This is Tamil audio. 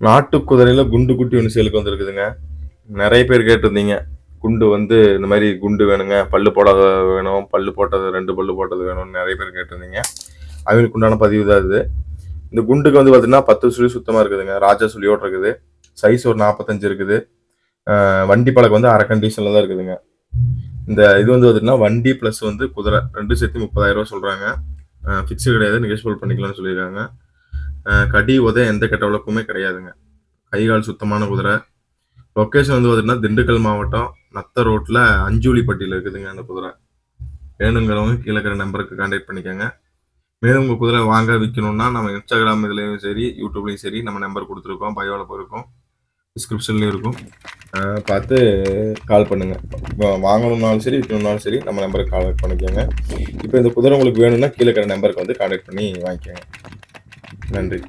நாட்டு குதிரையில குண்டு குட்டி ஒன்று சேலுக்கு வந்திருக்குதுங்க. நெறைய பேர் கேட்டிருந்தீங்க. குண்டு வந்து இந்த மாரி குண்டு வேணுங்க. பல்லு போடாத வேணும். பல்லு போட்டது 2 பல்லு போட்டது வேணும்னு நெறைய பேர் கேட்டிருந்தீங்க. அவங்களுக்கு உண்டான பதிவு தான் இது. இந்த குண்டுக்கு வந்து பார்த்தீங்கன்னா 10 சுழி சுத்தமா இருக்குதுங்க. ராஜா சுழியோட இருக்குது. சைஸ் ஒரு 45 இருக்குது. வண்டி பழக்கம் வந்து அரை கண்டிஷன்ல தான் இருக்குதுங்க. இந்த இது வந்து பார்த்தீங்கன்னா வண்டி பிளஸ் வந்து குதிரை 2 சேர்த்து ரூ. 30,000 சொல்றாங்க. ஃபிக்ஸ்டு கிடையாது. நெகோஷியபிள் பண்ணிக்கலாம்னு சொல்லியிருக்காங்க. கடி, உதை எந்த கெட்ட வழக்கமுமே கிடையாதுங்க. கை, கால் சுத்தமான குதிரை. லொக்கேஷன் வந்து பார்த்தீங்கன்னா திண்டுக்கல் மாவட்டம் நத்த ரோட்ல அஞ்சூலிப்பட்டியில இருக்குதுங்க அந்த குதிரை. வேணுங்கிறவங்க கீழ இருக்கிற நம்பருக்கு கான்டாக்ட் பண்ணிக்கங்க. மேலும் உங்க குதிரை வாங்க விற்கணும்னா நம்ம இன்ஸ்டாகிராம் இதுலயும் சரி, யூடியூப்லயும் சரி நம்ம நம்பர் குடுத்துருக்கோம். பயோல இருக்கும். டிஸ்கிரிப்ஷன்லயும் இருக்கும். பார்த்து கால் பண்ணுங்க. வாங்கணும்னாலும் சரி, விற்கணும்னாலும் சரி நம்ம நம்பருக்கு கான்டாக்ட் பண்ணிக்கங்க. இப்ப இந்த குதிரை உங்களுக்கு வேணும்னா கீழ இருக்கிற நம்பருக்கு வந்து கான்டாக்ட் பண்ணி வாங்கிக்கங்க. நன்றி.